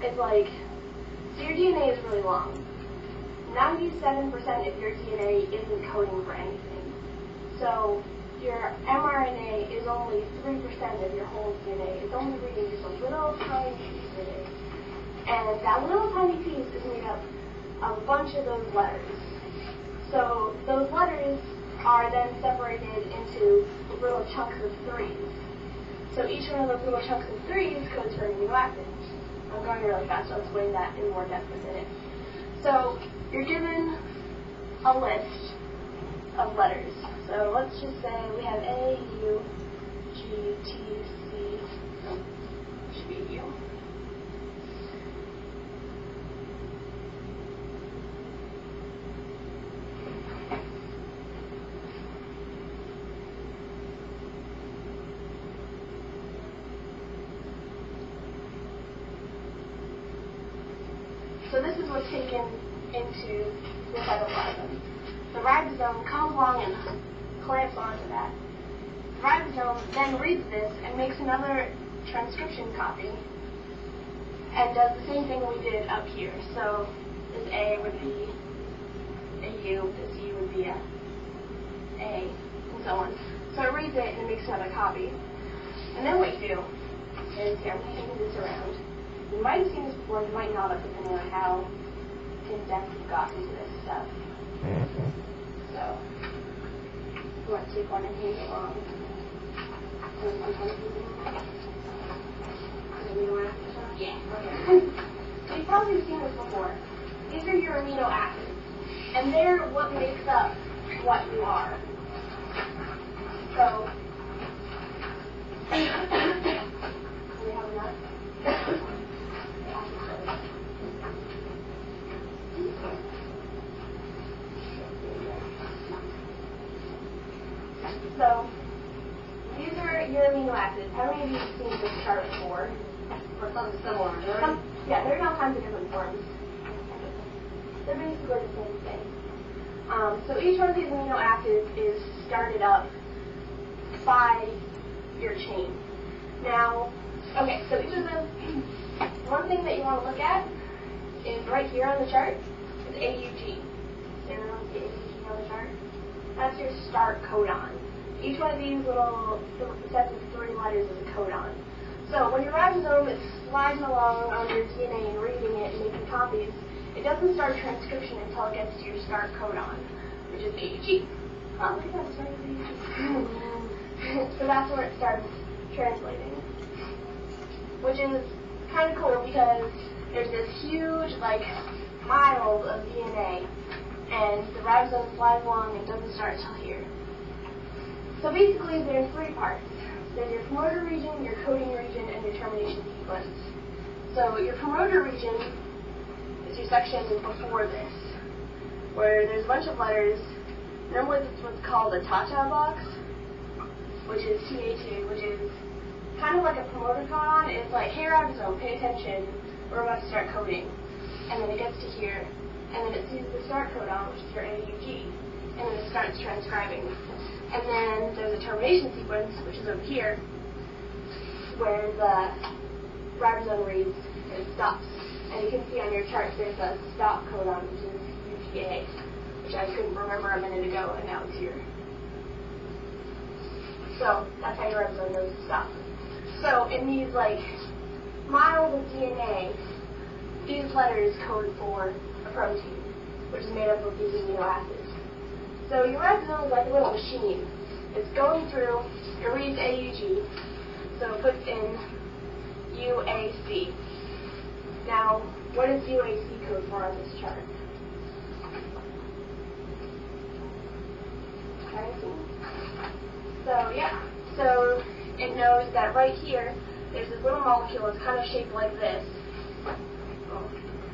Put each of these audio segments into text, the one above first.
it's like, so your DNA is really long. 97% of your DNA isn't coding for anything. So your mRNA is only 3% of your whole DNA. It's only reading just a little tiny piece of it. And that little tiny piece is made up of a bunch of those letters. So those letters are then separated into little chunks of 3s. So each one of those little chunks of 3s codes for amino acids. I'm going really fast, so I'll explain that in more depth in a minute. So you're given a list of letters. So let's just say we have A, U, G, T, C, should be U. So this is what's taken into the cytoplasm. The ribosome comes along and clamps onto that. The ribosome then reads this and makes another transcription copy and does the same thing we did up here. So this A would be a U, this U would be a A, and so on. So it reads it and it makes another copy. And then what you do is, here, I'm taking this around. You might have seen this before, you might not have, depending on how in-depth you've gotten into this stuff. So, you want to take one and hang it along. Yeah. Okay. So you've probably seen this before. These are your amino acids, and they're what makes up what you are. So, do we have enough? So, these are your amino acids. How many of you have seen this chart before? Or something similar, right? Yeah, there's all kinds of different forms. They're basically the same thing. So each one of these amino acids is started up by your chain. Now, okay, so each of them, one thing that you want to look at is right here on the chart is AUG. So everyone see AUG on the chart? That's your start codon. Each one of these little sets of 3 letters is a codon. So when your ribosome is sliding along on your DNA and reading it and making copies, it doesn't start transcription until it gets to your start codon, which is AUG. Oh, look at that, it's right AUG. So that's where it starts translating, which is kind of cool because there's this huge, like, miles of DNA, and the ribosome slides along and doesn't start until here. So basically, there's 3 parts. There's your promoter region, your coding region, and your termination sequence. So your promoter region is your section before this, where there's a bunch of letters. Normally it's what's called a Tata box, which is TA2, which is kind of like a promoter codon. It's like, hey ribosome, pay attention, we're about to start coding. And then it gets to here, and then it sees the start codon, which is your AUG, and then it starts transcribing. And then there's a termination sequence, which is over here, where the ribosome reads and it stops. And you can see on your chart there's a stop codon, which is UGA, which I couldn't remember a minute ago, and now it's here. So that's how your ribosome knows to stop. So in these like miles of DNA, these letters code for a protein, which is made up of these amino acids. So your ribosome is like a little machine. It's going through, it reads AUG, so it puts in UAC. Now, what does UAC code for on this chart? So yeah, so it knows that right here, there's this little molecule that's kind of shaped like this.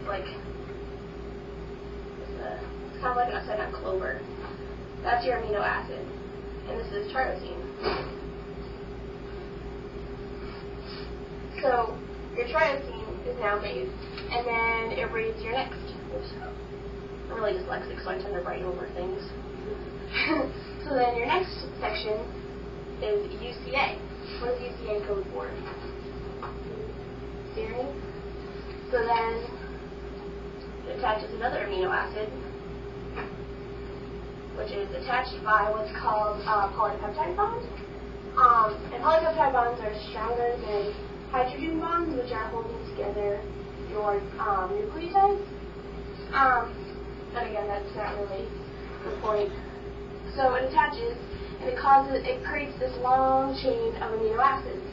Like, it's kind of like an upside down clover. That's your amino acid, and this is tyrosine. So your tyrosine is now made, and then it reads your next. Oops, I'm really dyslexic, so I tend to write over things. So then your next section is UCA. What does UCA code for? Serine? So then it attaches another amino acid, which is attached by what's called a polypeptide bond. And polypeptide bonds are stronger than hydrogen bonds, which are holding together your nucleotides. But again, that's not really the point. So it attaches, and it creates this long chain of amino acids.